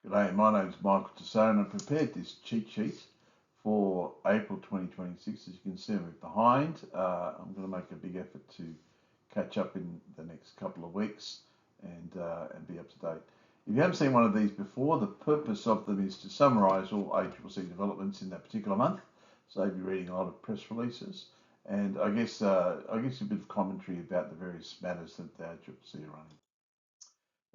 G'day, my name's Michael Tissot and I prepared this cheat sheet for April 2026. As you can see, I'm behind. I'm going to make a big effort to catch up in the next couple of weeks and be up to date. If you haven't seen one of these before, the purpose of them is to summarise all ACCC developments in that particular month. So you'll be reading a lot of press releases and I guess a bit of commentary about the various matters that the ACCC are running.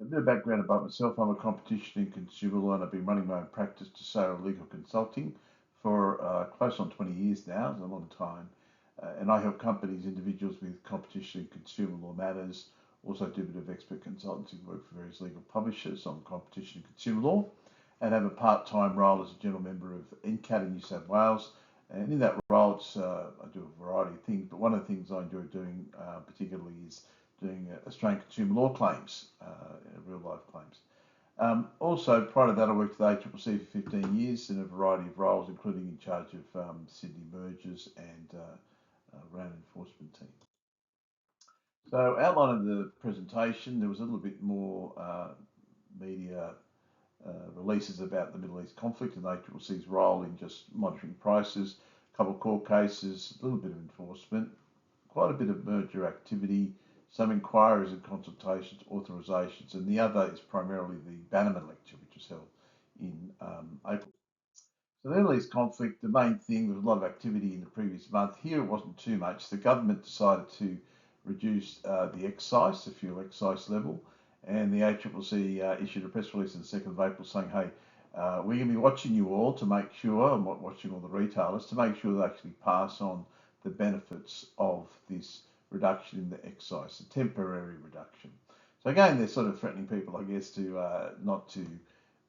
A bit of background about myself. I'm a competition and consumer lawyer and I've been running my own practice to sale legal consulting for close on 20 years now. It's a long time. And I help companies, individuals with competition and consumer law matters. Also do a bit of expert consultancy work for various legal publishers on competition and consumer law, and have a part-time role as a general member of NCAT in New South Wales. And in that role, I do a variety of things, but one of the things I enjoy doing particularly is doing Australian consumer law claims, real life claims. Also, prior to that, I worked at the ACCC for 15 years in a variety of roles, including in charge of Sydney mergers and ran an enforcement team. So, outline of the presentation, there was a little bit more media releases about the Middle East conflict and the ACCC's role in just monitoring prices, a couple of court cases, a little bit of enforcement, quite a bit of merger activity, some inquiries and consultations, authorisations, and the other is primarily the Bannerman lecture, which was held in April. So the Middle East conflict, the main thing, there was a lot of activity in the previous month. Here it wasn't too much. The government decided to reduce the excise, the fuel excise level, and the ACCC issued a press release on the 2nd of April saying, hey, we're going to be watching you all to make sure, and watching all the retailers, to make sure they actually pass on the benefits of this reduction in the excise, a temporary reduction. So again, they're sort of threatening people, I guess, to not to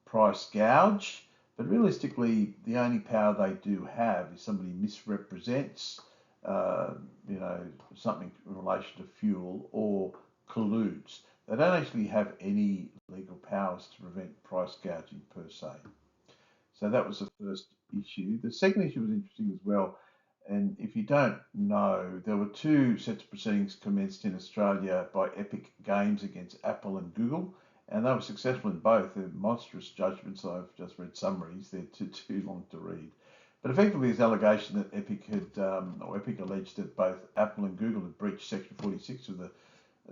price gouge, but realistically, the only power they do have is somebody misrepresents, something in relation to fuel or colludes. They don't actually have any legal powers to prevent price gouging per se. So that was the first issue. The second issue was interesting as well. And if you don't know, there were two sets of proceedings commenced in Australia by Epic Games against Apple and Google, and they were successful in both. They're monstrous judgments. I've just read summaries. They're too long to read. But effectively, this allegation that Epic alleged that both Apple and Google had breached Section 46 of the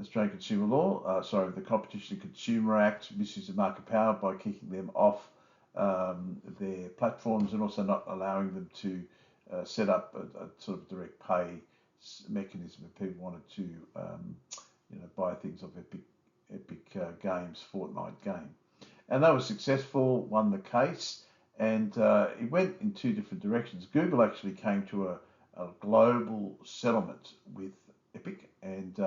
Australian Consumer Law, the Competition and Consumer Act, misuse of market power by kicking them off their platforms and also not allowing them to set up a sort of direct pay mechanism if people wanted to, buy things off Epic Games Fortnite game. And they were successful, won the case, and it went in two different directions. Google actually came to a global settlement with Epic, and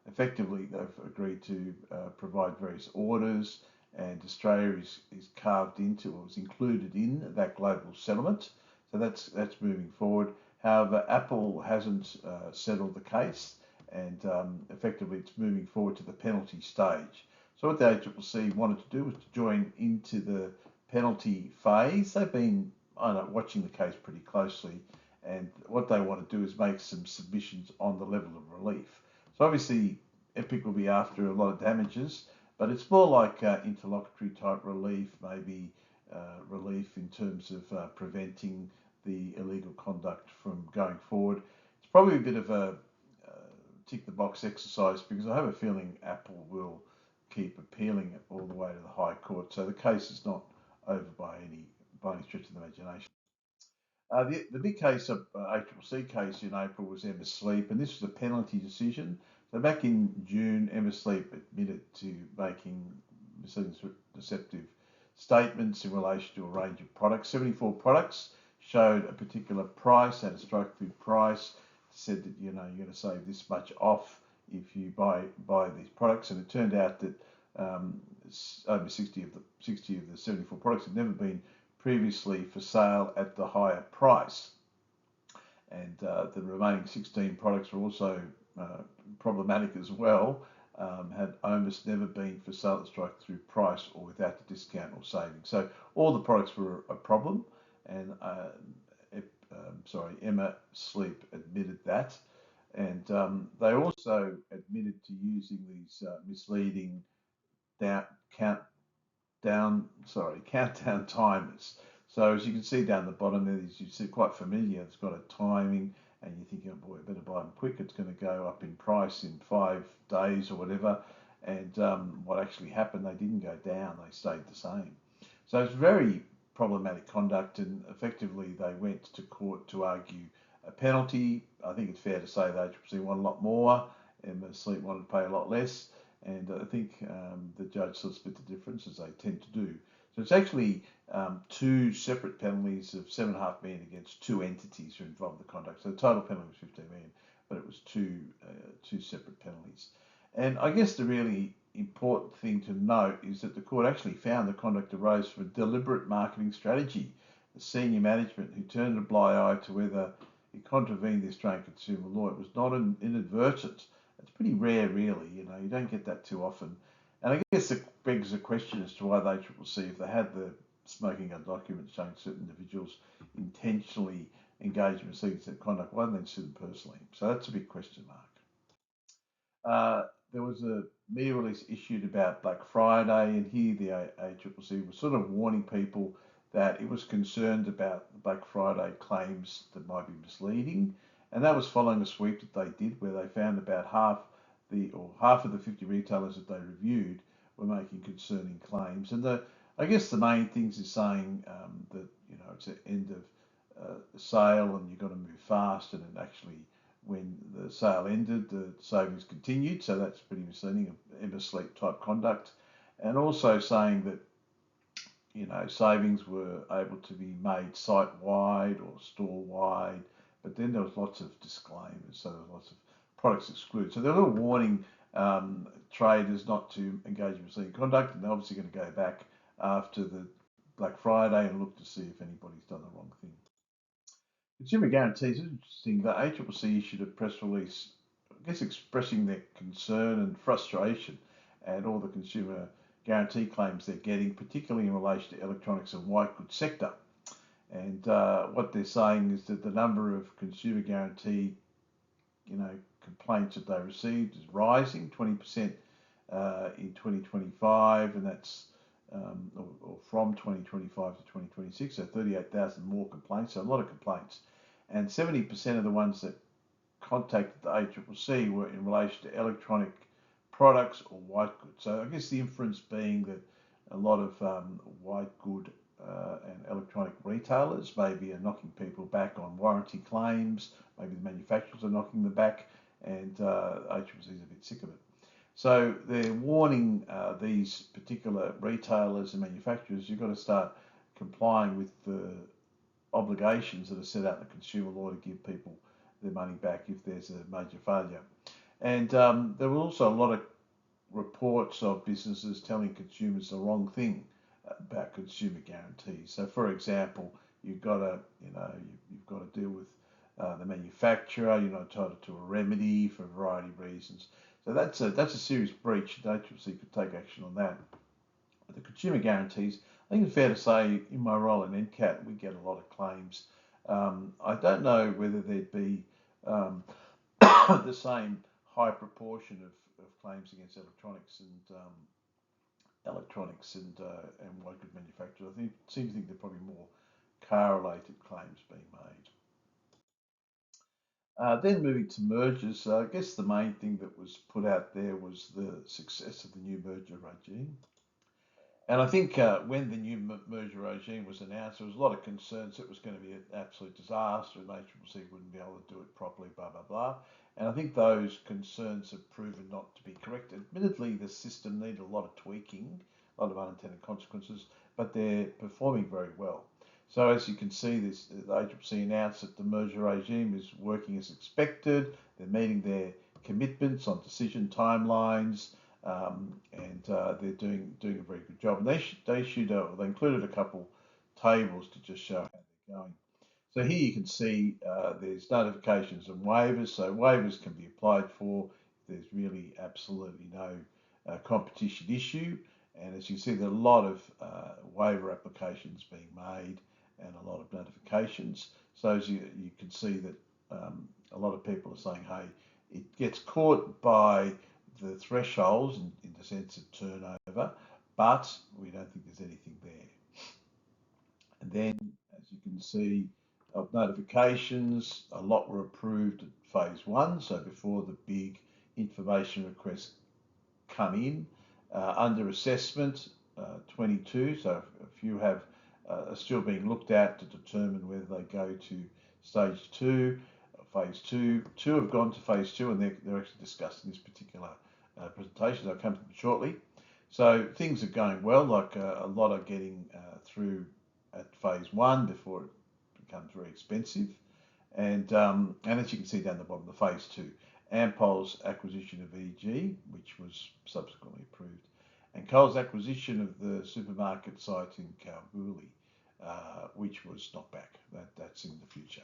effectively they've agreed to provide various orders, and Australia is carved into or is included in that global settlement. So that's moving forward. However, Apple hasn't settled the case, and effectively it's moving forward to the penalty stage. So what the ACCC wanted to do was to join into the penalty phase. They've been watching the case pretty closely, and what they want to do is make some submissions on the level of relief. So obviously Epic will be after a lot of damages, but it's more like interlocutory type relief, maybe relief in terms of preventing the illegal conduct from going forward. It's probably a bit of a tick the box exercise because I have a feeling Apple will keep appealing it all the way to the High Court. So the case is not over by any stretch of the imagination. The big case, ACCC case in April was Emma Sleep, and this was a penalty decision. So back in June, Emma Sleep admitted to making misleading, deceptive statements in relation to a range of products. 74 products showed a particular price, had a strike-through price, said that you're going to save this much off if you buy these products, and it turned out that over 60 of the 74 products had never been previously for sale at the higher price, and the remaining 16 products were also problematic as well. Had almost never been for sale at the strike-through price or without the discount or saving. So all the products were a problem, and Emma Sleep admitted that, and they also admitted to using these misleading countdown timers. So as you can see down the bottom there, you see quite familiar. It's got a timing, and you're thinking, oh boy, I better buy them quick. It's going to go up in price in 5 days or whatever. And what actually happened, they didn't go down; they stayed the same. So it's very problematic conduct, and effectively they went to court to argue a penalty. I think it's fair to say the ACCC won a lot more, and the Sleep wanted to pay a lot less. And I think the judge sort of split the difference, as they tend to do. So it's actually two separate penalties of $7.5 million against two entities who involved in the conduct. So the total penalty was $15 million, but it was two separate penalties. And I guess the really important thing to note is that the court actually found the conduct arose from a deliberate marketing strategy. The senior management who turned a blind eye to whether it contravened the Australian consumer law. It was not an inadvertent. It's pretty rare, really. You don't get that too often. And I guess it begs the question as to why the ACCC, if they had the smoking gun documents showing certain individuals intentionally engaged in misleading conduct, why didn't they sue them personally? So that's a big question mark. There was a media release issued about Black Friday, and here the ACCC was sort of warning people that it was concerned about the Black Friday claims that might be misleading, and that was following a sweep that they did where they found about half of the 50 retailers that they reviewed were making concerning claims. And I guess the main things is saying that it's an end of sale and you've got to move fast, and it actually when the sale ended, the savings continued, so that's pretty misleading, ever sleep type conduct, and also saying that savings were able to be made site wide or store wide, but then there was lots of disclaimers, so there was lots of products excluded. So they're a little warning traders not to engage in misleading conduct, and they're obviously going to go back after the Black Friday and look to see if anybody's done the wrong thing. Consumer guarantees is interesting. The ACCC issued a press release, I guess, expressing their concern and frustration at all the consumer guarantee claims they're getting, particularly in relation to electronics and white goods sector. And what they're saying is that the number of consumer guarantee, complaints that they received is rising 20% in 2025, and that's or from 2025 to 2026, so 38,000 more complaints, so a lot of complaints. And 70% of the ones that contacted the ACCC were in relation to electronic products or white goods. So I guess the inference being that a lot of white good and electronic retailers maybe are knocking people back on warranty claims, maybe the manufacturers are knocking them back, and ACCC is a bit sick of it. So they're warning these particular retailers and manufacturers, you've got to start complying with the obligations that are set out in the consumer law to give people their money back if there's a major failure. And there were also a lot of reports of businesses telling consumers the wrong thing about consumer guarantees. So, for example, you've got to deal with the manufacturer. You're not entitled to a remedy for a variety of reasons. So that's a serious breach. The ACCC could take action on that. But the consumer guarantees, I think it's fair to say, in my role in NCAT, we get a lot of claims. I don't know whether there'd be the same high proportion of claims against electronics and white good manufacturers. I seem to think there are probably more car-related claims being made. Then moving to mergers, I guess the main thing that was put out there was the success of the new merger regime. And I think when the new merger regime was announced, there was a lot of concerns it was going to be an absolute disaster and ACCC wouldn't be able to do it properly, blah, blah, blah. And I think those concerns have proven not to be correct. Admittedly, the system needed a lot of tweaking, a lot of unintended consequences, but they're performing very well. So as you can see, the ACCC announced that the merger regime is working as expected. They're meeting their commitments on decision timelines, and they're doing a very good job. And they included a couple tables to just show how they're going. So here you can see there's notifications and waivers. So waivers can be applied for if there's really absolutely no competition issue. And as you see, there are a lot of waiver applications being made and a lot of notifications. So as you can see that a lot of people are saying, hey, it gets caught by the thresholds in the sense of turnover, but we don't think there's anything there. And then, as you can see, of notifications, a lot were approved at phase one, so before the big information requests come in. Under assessment, 22, so a few have are still being looked at to determine whether they go to stage two, phase two. Two have gone to phase two, and they're actually discussed in this particular presentation. I'll come to them shortly. So things are going well, like a lot are getting through at phase one before it becomes very expensive. And as you can see down the bottom, the phase two, Ampol's acquisition of EG, which was subsequently approved, and Coles' acquisition of the supermarket site in Kalgoorlie, which was knocked back. That's in the future.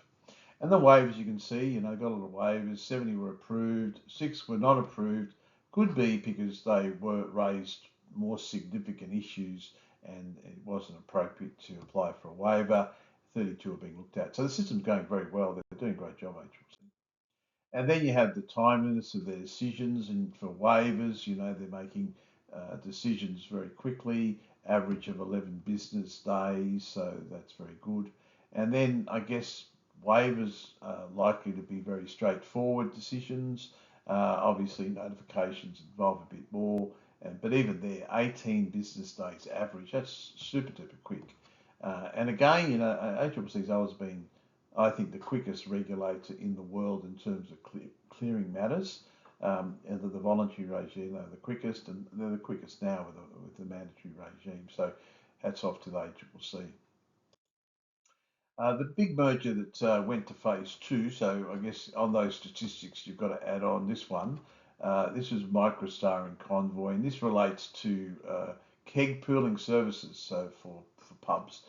And the waivers, you can see, got a lot of waivers. 70 were approved, 6 were not approved. Could be because they were raised more significant issues and it wasn't appropriate to apply for a waiver. 32 are being looked at. So the system's going very well. They're doing a great job, ACCC. And then you have the timeliness of their decisions, and for waivers, they're making decisions very quickly, average of 11 business days, so that's very good. And then I guess waivers are likely to be very straightforward decisions. Obviously, notifications involve a bit more, but even there, 18 business days average, that's super duper quick. And again, ACCC has always been, I think, the quickest regulator in the world in terms of clearing matters. And the voluntary regime, they're the quickest, and they're the quickest now with the mandatory regime. So hats off to the ACCC. The big merger that went to phase two, so I guess on those statistics you've got to add on this one. This was Microstar and Convoy, and this relates to keg pooling services, so for pubs,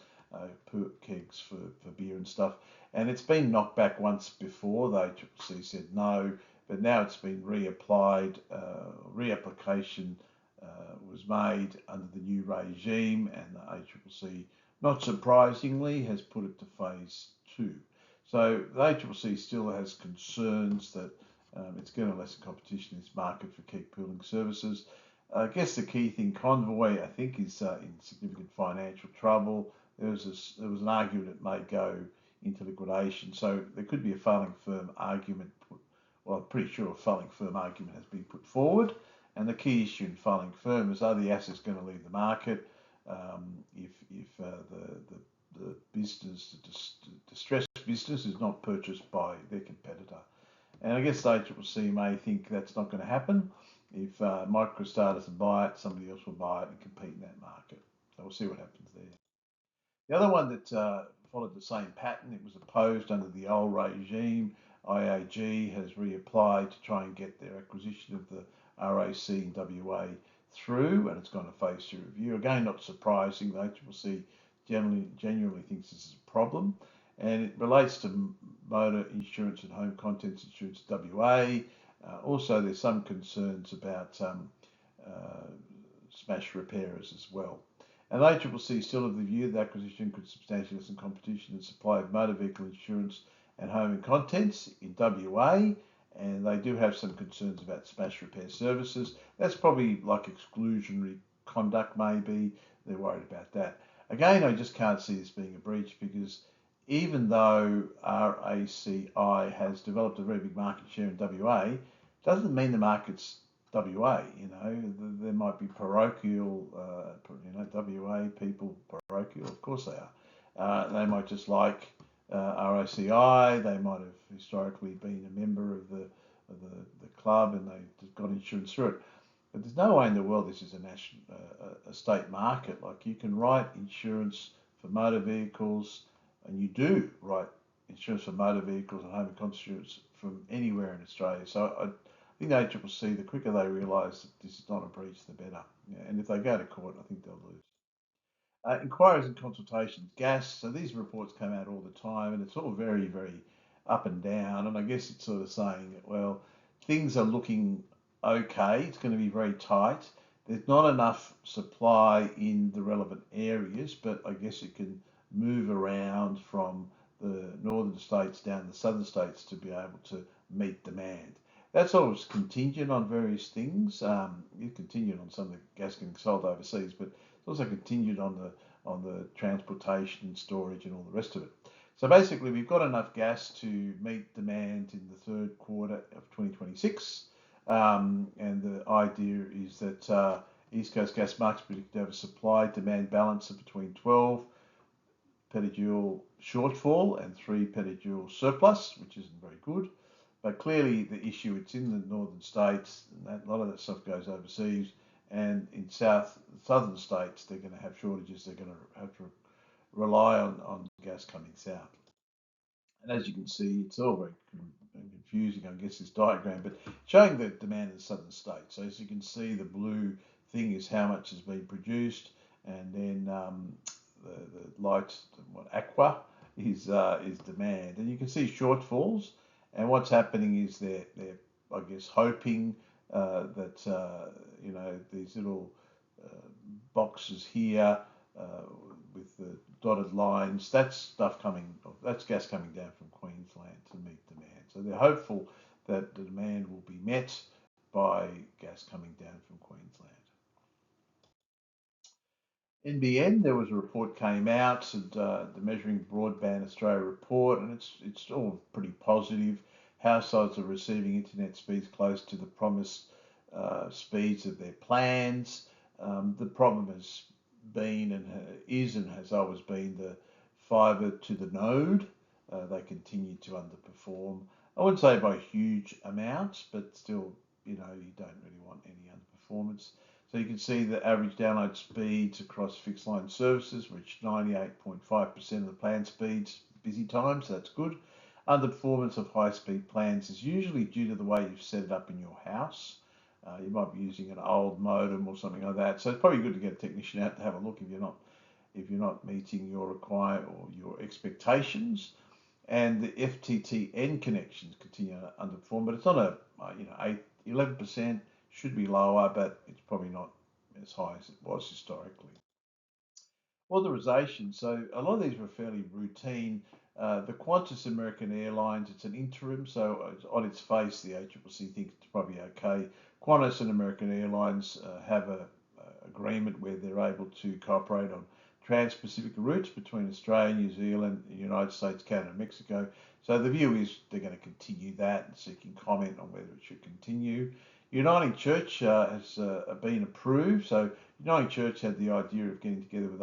kegs for beer and stuff. And it's been knocked back once before. The ACCC said no, but now it's been reapplied. Reapplication was made under the new regime, and the ACCC, not surprisingly, has put it to phase two. So the ACCC still has concerns that it's going to lessen competition in this market for keg pooling services. I guess the key thing, Convoy, I think, is in significant financial trouble. There was an argument it may go into liquidation, so there could be a failing firm argument. Well, I'm pretty sure a failing firm argument has been put forward, and the key issue in failing firm is, are the assets going to leave the market if the business, the distressed business, is not purchased by their competitor. And I guess the ACCC may think that's not going to happen. If Microstar doesn't buy it, somebody else will buy it and compete in that market. So we'll see what happens there. The other one that followed the same pattern, it was opposed under the old regime. IAG has reapplied to try and get their acquisition of the RAC in WA through, and it's gone to phase two review. Again, not surprising. The ACCC genuinely thinks this is a problem, and it relates to motor insurance and home contents insurance WA. Also, there's some concerns about smash repairers as well. And the ACCC still of the view that acquisition could substantially lessen competition in the supply of motor vehicle insurance and home and contents in WA, and they do have some concerns about smash repair services. That's probably like exclusionary conduct, maybe. They're worried about that. Again, I just can't see this being a breach, because even though RACI has developed a very big market share in WA, doesn't mean the market's WA. There might be parochial, WA people parochial. Of course they are. They might just like RACI. They might have historically been a member of the club, and they've got insurance through it. But there's no way in the world this is a state market. Like, you can write insurance for motor vehicles, and you do write insurance for motor vehicles and home and contents insurance from anywhere in Australia. So I think the ACCC, the quicker they realise that this is not a breach, the better. And if they go to court, I think they'll lose. Inquiries and consultations, gas. So these reports come out all the time, and it's all very, very up and down. And I guess it's sort of saying that, well, things are looking okay. It's going to be very tight. There's not enough supply in the relevant areas, but I guess it can move around from the northern states down the southern states to be able to meet demand. That's always contingent on various things. It's contingent on some of the gas getting sold overseas, but it's also contingent on the transportation, storage, and all the rest of it. So basically, we've got enough gas to meet demand in the third quarter of 2026, and the idea is that East Coast gas markets predict to have a supply-demand balance of between 12 petajoule shortfall and 3 petajoule surplus, which isn't very good. But clearly, the issue, it's in the northern states, and a lot of that stuff goes overseas. And in southern states, they're going to have shortages. They're going to have to rely on gas coming south. And as you can see, it's all very confusing, I guess, this diagram, but showing the demand in the southern states. So as you can see, the blue thing is how much has been produced, and then the light, what aqua is demand, and you can see shortfalls. And what's happening is they're I guess hoping that these little boxes here with the dotted lines, that's gas coming down from Queensland to meet demand. So they're hopeful that the demand will be met by gas coming down from Queensland. NBN, there was a report came out, and the Measuring Broadband Australia report, and it's all pretty positive. Households are receiving internet speeds close to the promised speeds of their plans. The problem has been and has always been the fibre to the node. They continue to underperform. I wouldn't say by huge amounts, but still, you don't really want any underperformance. So you can see the average download speeds across fixed line services reached 98.5% of the planned speeds busy time, so that's good. Underperformance of high-speed plans is usually due to the way you've set it up in your house. You might be using an old modem or something like that. So it's probably good to get a technician out to have a look if you're not meeting your requirement or your expectations. And the FTTN connections continue to underperform, but it's not 11% should be lower, but it's probably not as high as it was historically. Authorization. So a lot of these were fairly routine. The Qantas American Airlines, it's an interim, so on its face, the ACCC thinks it's probably okay. Qantas and American Airlines have an agreement where they're able to cooperate on trans-Pacific routes between Australia, New Zealand, the United States, Canada, and Mexico. So the view is they're going to continue that and seeking comment on whether it should continue. Uniting Church has been approved. So Uniting Church had the idea of getting together with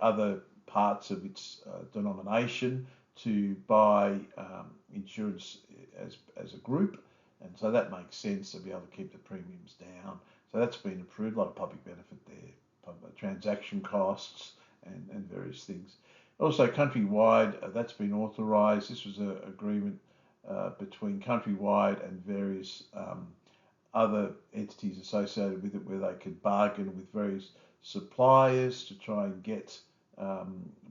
other parts of its denomination to buy insurance as a group, and so that makes sense to be able to keep the premiums down. So that's been approved. A lot of public benefit there, transaction costs and various things. Also, Countrywide, that's been authorised. This was an agreement between Countrywide and various other entities associated with it, where they could bargain with various suppliers to try and get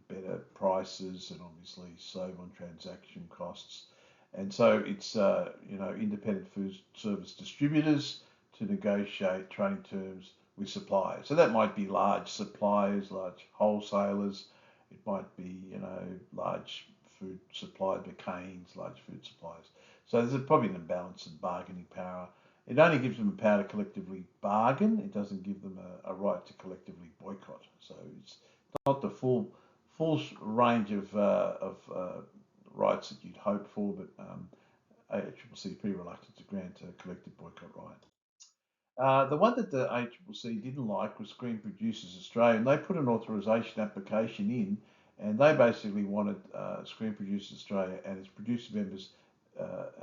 better prices and obviously save on transaction costs. And so it's independent food service distributors to negotiate trading terms with suppliers. So that might be large suppliers, large wholesalers. It might be large food suppliers, McCain's, large food suppliers. So there's probably an imbalance in bargaining power. It only gives them a power to collectively bargain. It doesn't give them a right to collectively boycott. So it's not the full range of rights that you'd hope for, but ACCC is pretty reluctant to grant a collective boycott right. The one that the ACCC didn't like was Screen Producers Australia, and they put an authorisation application in, and they basically wanted Screen Producers Australia and its producer members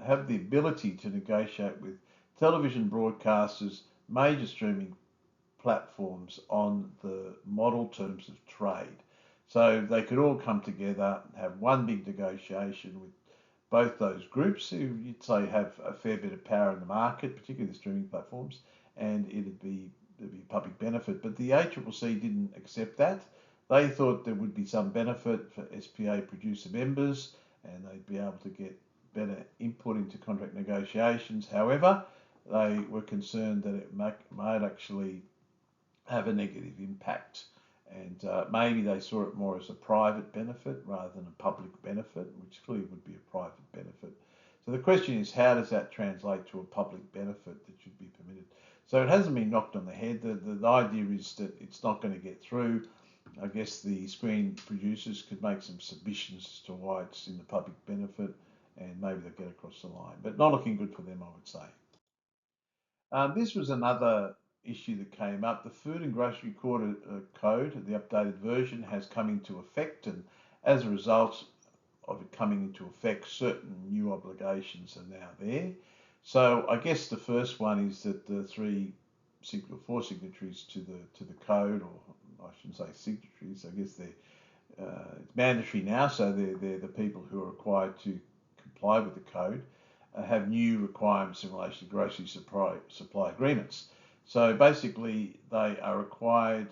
have the ability to negotiate with television broadcasters, major streaming platforms on the model terms of trade. So they could all come together and have one big negotiation with both those groups who you'd say have a fair bit of power in the market, particularly the streaming platforms, and there'd be public benefit. But the ACCC didn't accept that. They thought there would be some benefit for SPA producer members, and they'd be able to get better input into contract negotiations. However, they were concerned that it might actually have a negative impact, and maybe they saw it more as a private benefit rather than a public benefit, which clearly would be a private benefit. So the question is, how does that translate to a public benefit that should be permitted? So it hasn't been knocked on the head. The idea is that it's not going to get through. I guess the screen producers could make some submissions as to why it's in the public benefit, and maybe they'll get across the line. But not looking good for them, I would say. This was another issue that came up. The Food and Grocery Code, the updated version, has come into effect, and as a result of it coming into effect, certain new obligations are now there. So I guess the first one is that the four signatories to the code, or I shouldn't say signatories, I guess it's mandatory now, so they're the people who are required to comply with the code, have new requirements in relation to grocery supply agreements. So basically, they are required,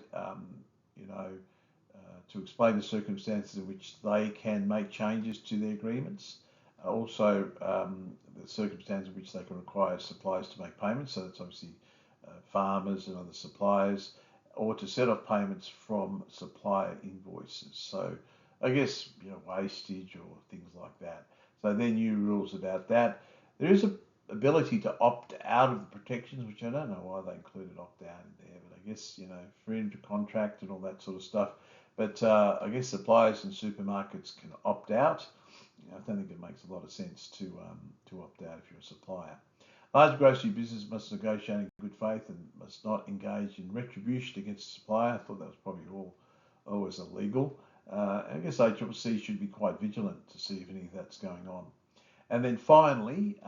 to explain the circumstances in which they can make changes to their agreements. Also, the circumstances in which they can require suppliers to make payments. So that's obviously farmers and other suppliers, or to set off payments from supplier invoices. So I guess wastage or things like that. So there are new rules about that. There is an ability to opt out of the protections, which I don't know why they included opt out in there, but I guess freedom to contract and all that sort of stuff. But I guess suppliers and supermarkets can opt out. I don't think it makes a lot of sense to opt out if you're a supplier. Large grocery business must negotiate in good faith and must not engage in retribution against the supplier. I thought that was probably always illegal. I guess ACCC should be quite vigilant to see if any of that's going on. And then finally,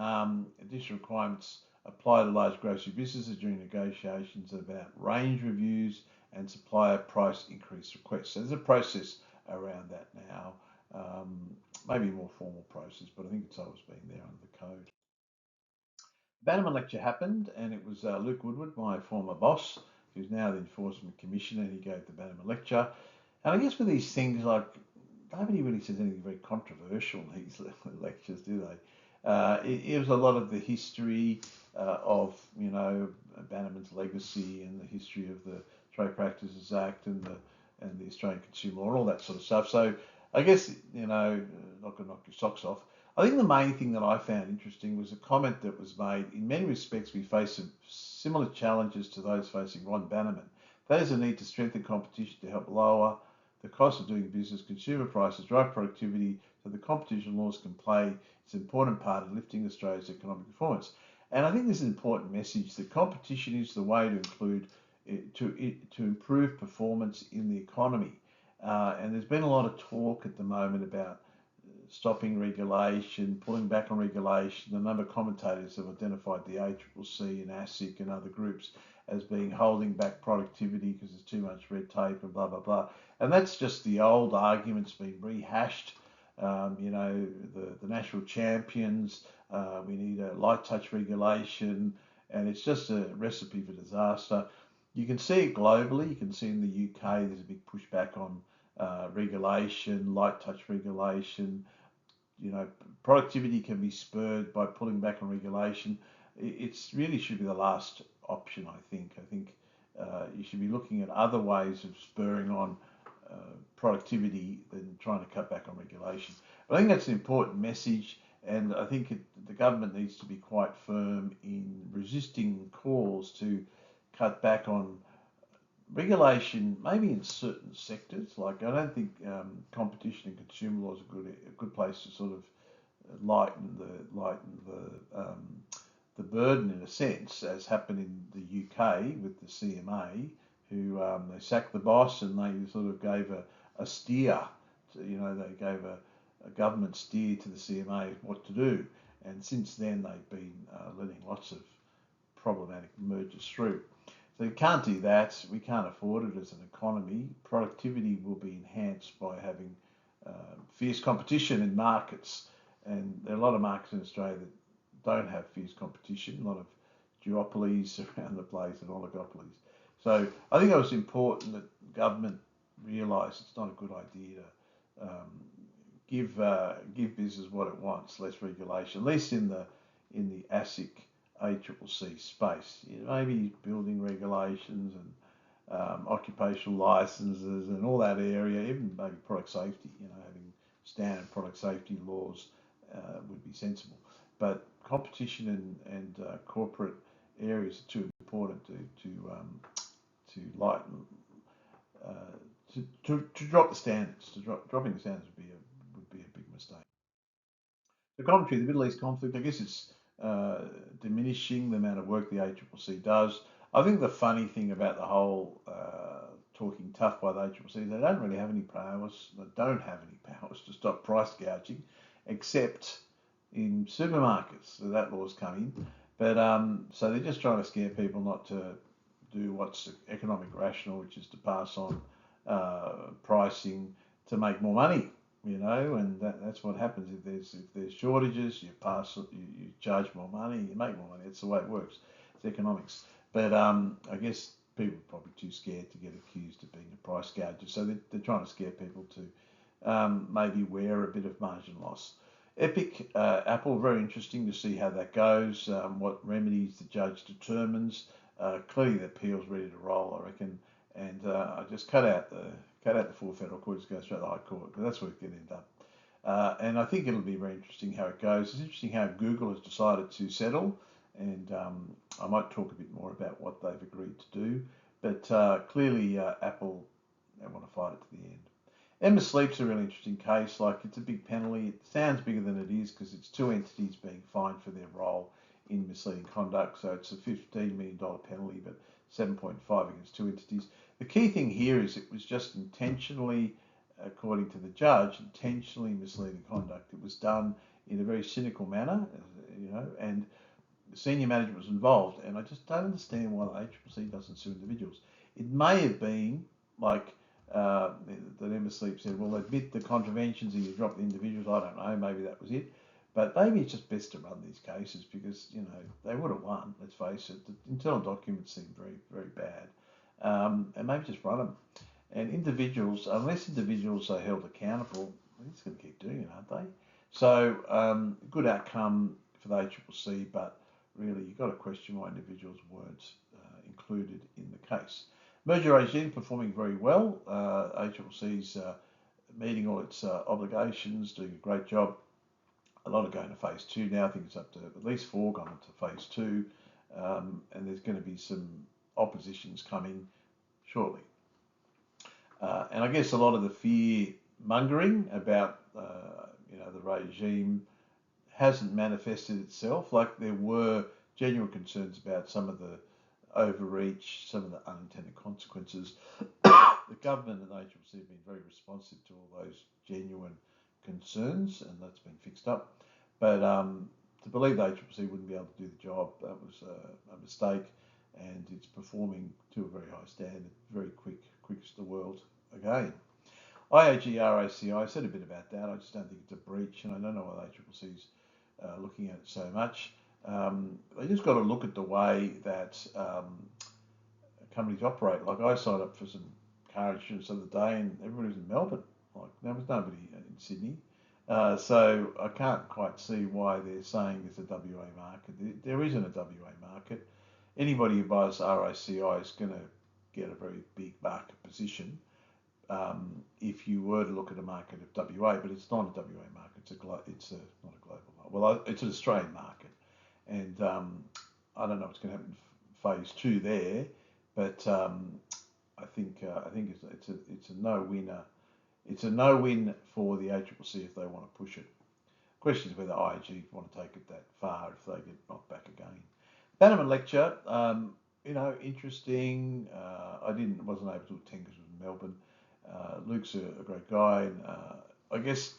additional requirements apply to large grocery businesses during negotiations about range reviews and supplier price increase requests. So there's a process around that now, maybe a more formal process, but I think it's always been there under the code. The Bannerman lecture happened, and it was Luke Woodward, my former boss, who's now the Enforcement Commissioner, and he gave the Bannerman lecture. And I guess with these things, like, nobody really says anything very controversial in these lectures, do they? It was a lot of the history of, Bannerman's legacy and the history of the Trade Practices Act and the Australian Consumer Law and all that sort of stuff. So I guess, not going to knock your socks off. I think the main thing that I found interesting was a comment that was made. In many respects, we face some similar challenges to those facing Ron Bannerman. There's a need to strengthen competition to help lower the cost of doing business, consumer prices, drive productivity, so the competition laws can play its important part in lifting Australia's economic performance. And I think this is an important message that competition is the way to improve performance in the economy. And there's been a lot of talk at the moment about stopping regulation, pulling back on regulation. A number of commentators have identified the ACCC and ASIC and other groups as being holding back productivity because there's too much red tape and blah, blah, blah. And that's just the old arguments being rehashed. The national champions, we need a light touch regulation, and it's just a recipe for disaster. You can see it globally. You can see in the UK there's a big pushback on regulation, light touch regulation. Productivity can be spurred by pulling back on regulation. It really should be the last option, I think. I think you should be looking at other ways of spurring on productivity than trying to cut back on regulation. But I think that's an important message, and I think the government needs to be quite firm in resisting calls to cut back on regulation, maybe in certain sectors. Like, I don't think competition and consumer law is a good place to sort of lighten the burden, in a sense, as happened in the UK with the CMA, who they sacked the boss and they sort of gave a steer. They gave a government steer to the CMA what to do. And since then, they've been letting lots of problematic mergers through. So you can't do that. We can't afford it as an economy. Productivity will be enhanced by having fierce competition in markets. And there are a lot of markets in Australia that don't have fierce competition, a lot of duopolies around the place and oligopolies. So I think it was important that government realise it's not a good idea to give business what it wants, less regulation, at least in the ASIC ACCC space. Maybe building regulations and occupational licenses and all that area, even maybe product safety, having standard product safety laws would be sensible. but competition and corporate areas are too important to light uh, to drop the standards. Dropping the standards would be a big mistake. The commentary, the Middle East conflict, I guess it's diminishing the amount of work the ACCC does. I think the funny thing about the whole talking tough by the ACCC is they don't really have any powers. They don't have any powers to stop price gouging, except in supermarkets. So that law's come in. But so they're just trying to scare people not to do what's economic rational, which is to pass on pricing to make more money, and that's what happens if there's shortages. You charge more money, you make more money. It's the way it works. It's economics. But I guess people are probably too scared to get accused of being a price gouger, so they're trying to scare people to maybe wear a bit of margin loss. Epic, Apple, very interesting to see how that goes, what remedies the judge determines. Clearly the appeal's ready to roll, I reckon, and I just cut out the full federal court, just go straight to the High Court, but that's where it's going to end up. And I think it'll be very interesting how it goes. It's interesting how Google has decided to settle, and I might talk a bit more about what they've agreed to do, but clearly Apple, they want to fight it to the end. Emma Sleep's a really interesting case. Like, it's a big penalty. It sounds bigger than it is because it's two entities being fined for their role in misleading conduct. So it's a $15 million penalty, but 7.5 against two entities. The key thing here is it was just intentionally, according to the judge, intentionally misleading conduct. It was done in a very cynical manner, and the senior management was involved. And I just don't understand why the ACCC doesn't sue individuals. It may have been like that Emma Sleep said, well, admit the contraventions and you drop the individuals. I don't know, maybe that was it. But maybe it's just best to run these cases because, they would have won, let's face it. The internal documents seem very, very bad. And maybe just run them. And individuals, unless individuals are held accountable, they're just going to keep doing it, aren't they? So, good outcome for the ACCC, but really you've got to question why individuals weren't included in the case. Merger regime performing very well. ACCC's meeting all its obligations, doing a great job. A lot are going to phase 2 now. I think it's up to at least 4 gone into phase 2, and there's going to be some oppositions coming shortly. And I guess a lot of the fear mongering about the regime hasn't manifested itself. Like, there were genuine concerns about some of the overreach, some of the unintended consequences. The government and the ACCC have been very responsive to all those genuine concerns, and that's been fixed up. But to believe the ACCC wouldn't be able to do the job, that was a mistake, and it's performing to a very high standard, very quickest in the world again. IAG RACI, I said a bit about that. I just don't think it's a breach, and I don't know why the ACCC's looking at it so much. They just got to look at the way that companies operate. Like, I signed up for some car insurance the other day, and everybody was in Melbourne. Like, there was nobody in Sydney. So I can't quite see why they're saying there's a WA market. There isn't a WA market. Anybody who buys RACI is going to get a very big market position if you were to look at a market of WA, but it's not a WA market. It's not a global market. Well, it's an Australian market, and I don't know what's going to happen in phase 2 there, but I think it's a no-winner. It's a no-win for the ACCC if they want to push it. The question is whether IAG want to take it that far if they get knocked back again. Bannerman lecture, interesting. I wasn't able to attend because it was in Melbourne. Luke's a great guy, and I guess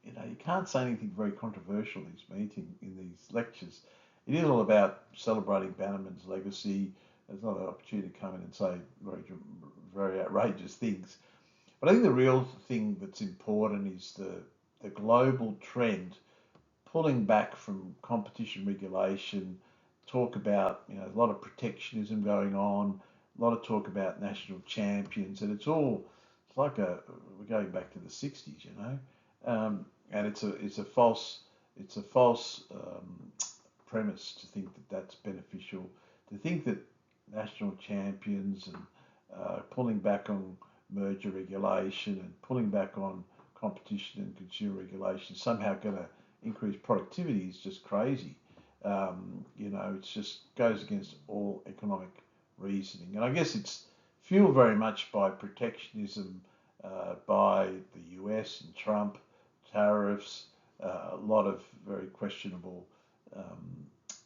you can't say anything very controversial in these lectures. It is all about celebrating Bannerman's legacy. There's not an opportunity to come in and say very, very outrageous things. But I think the real thing that's important is the global trend, pulling back from competition regulation, talk about, a lot of protectionism going on, a lot of talk about national champions, and it's like we're going back to the 60s, and it's a false premise to think that that's beneficial, to think that national champions and pulling back on merger regulation and pulling back on competition and consumer regulation is somehow going to increased productivity is just crazy. It just goes against all economic reasoning. And I guess it's fueled very much by protectionism, by the US and Trump, tariffs, a lot of very questionable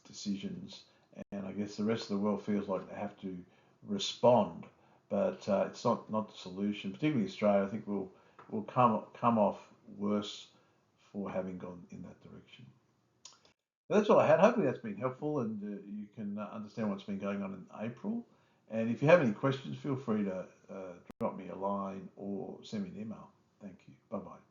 decisions. And I guess the rest of the world feels like they have to respond, but it's not the solution. Particularly Australia, I think will come off worse for having gone in that direction. That's all I had. Hopefully that's been helpful and you can understand what's been going on in April. And if you have any questions, feel free to drop me a line or send me an email. Thank you. Bye bye.